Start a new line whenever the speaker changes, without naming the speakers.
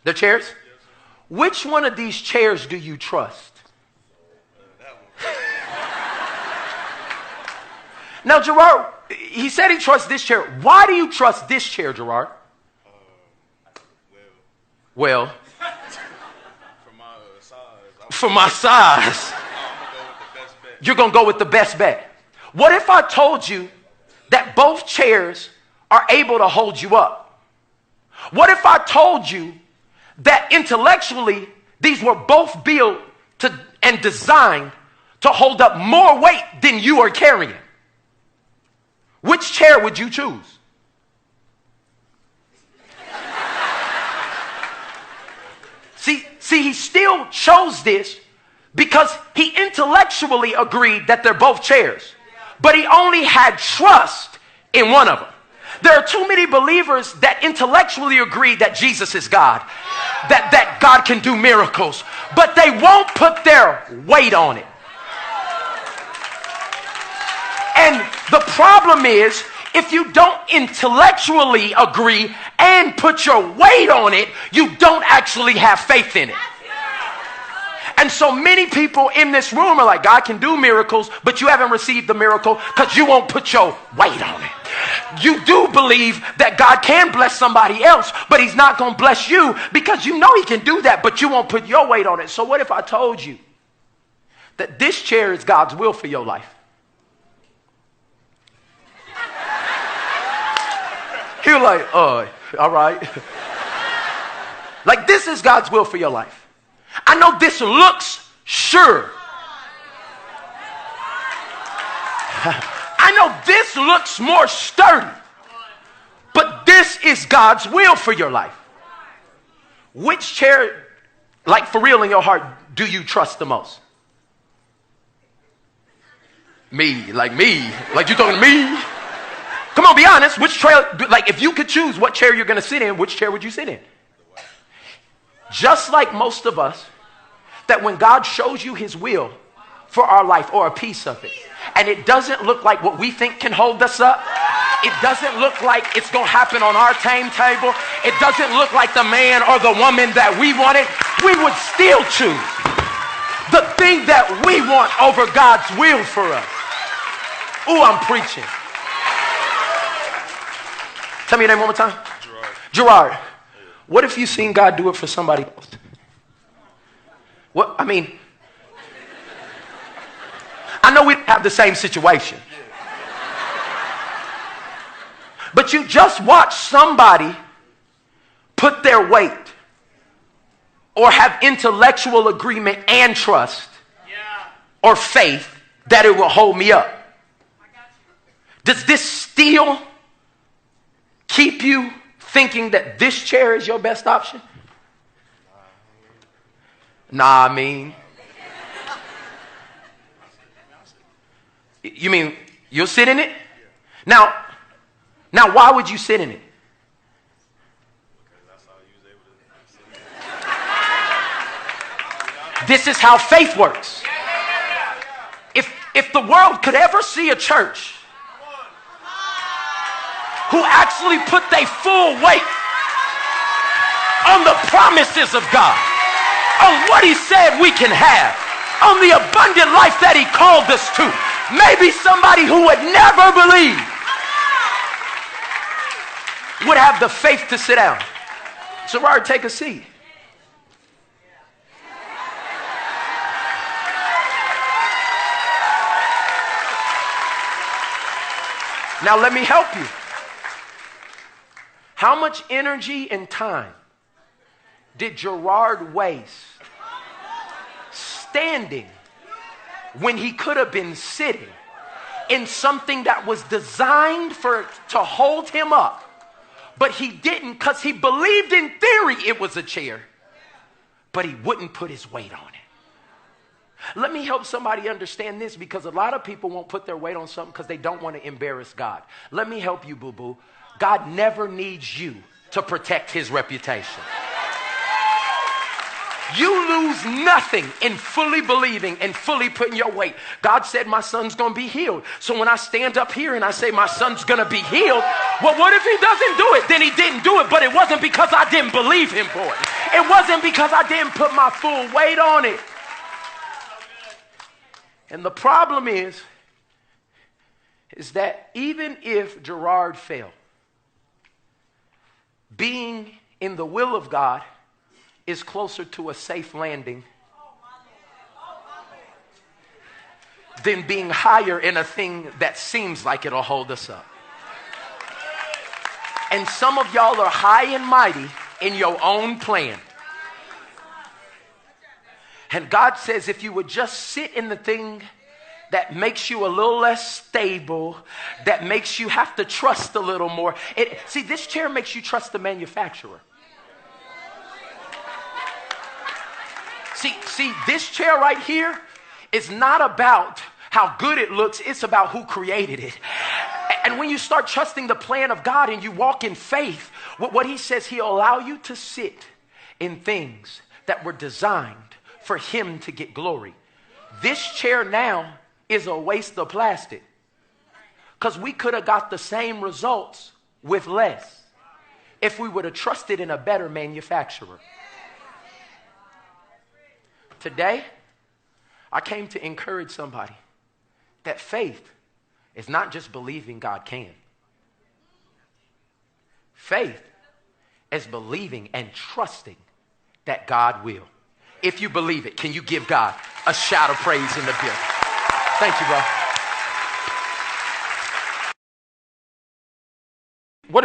They're chairs? Which one of these chairs do you trust? Now, Gerard, he said he trusts this chair. Why do you trust this chair, Gerard? Well, for my size, you're going to go with the best bet. What if I told you that both chairs are able to hold you up? What if I told you that intellectually these were both built to and designed to hold up more weight than you are carrying? Which chair would you choose? See, he still chose this because he intellectually agreed that they're both chairs, but he only had trust in one of them. There are too many believers that intellectually agree that Jesus is God, that God can do miracles, but they won't put their weight on it. And the problem is, if you don't intellectually agree and put your weight on it, you don't actually have faith in it. And so many people in this room are like, God can do miracles, but you haven't received the miracle because you won't put your weight on it. You do believe that God can bless somebody else, but he's not going to bless you because you know he can do that, but you won't put your weight on it. So what if I told you that this chair is God's will for your life? You're like, all right. Like, this is God's will for your life. I know this looks sure. I know this looks more sturdy. But this is God's will for your life. Which chair, like for real in your heart, do you trust the most? Me. Like you talking to me? Come on, be honest. Which chair, like if you could choose what chair you're going to sit in, which chair would you sit in? Just like most of us, that when God shows you his will for our life or a piece of it, and it doesn't look like what we think can hold us up, it doesn't look like it's going to happen on our timetable, it doesn't look like the man or the woman that we wanted, we would still choose the thing that we want over God's will for us. Ooh, I'm preaching. Tell me your name one more time. Gerard. What if you seen God do it for somebody else? What, I mean, I know we have the same situation. But you just watch somebody put their weight or have intellectual agreement and trust or faith that it will hold me up. Does this still keep you thinking that this chair is your best option? Nah, I mean. You mean you'll sit in it? Now, why would you sit in it? This is how faith works. If the world could ever see a church who actually put their full weight on the promises of God, on what he said we can have, on the abundant life that he called us to, maybe somebody who would never believe would have the faith to sit down. Gerard, take a seat. Now let me help you. How much energy and time did Gerard waste standing when he could have been sitting in something that was designed to hold him up? But he didn't, because he believed in theory it was a chair, but he wouldn't put his weight on it. Let me help somebody understand this, because a lot of people won't put their weight on something because they don't want to embarrass God. Let me help you, boo-boo. God never needs you to protect his reputation. You lose nothing in fully believing and fully putting your weight. God said my son's going to be healed. So when I stand up here and I say my son's going to be healed, well, what if he doesn't do it? Then he didn't do it, but it wasn't because I didn't believe him for it. It wasn't because I didn't put my full weight on it. And the problem is that even if Gerard failed, being in the will of God is closer to a safe landing than being higher in a thing that seems like it'll hold us up. And some of y'all are high and mighty in your own plan. And God says if you would just sit in the thing that makes you a little less stable, that makes you have to trust a little more. See, this chair makes you trust the manufacturer. See, this chair right here is not about how good it looks. It's about who created it. And when you start trusting the plan of God and you walk in faith, what he says, he'll allow you to sit in things that were designed for him to get glory. This chair now is a waste of plastic because we could have got the same results with less if we would have trusted in a better manufacturer. Today, I came to encourage somebody that faith is not just believing God can. Faith is believing and trusting that God will. If you believe it, can you give God a shout of praise in the building? Thank you, bro.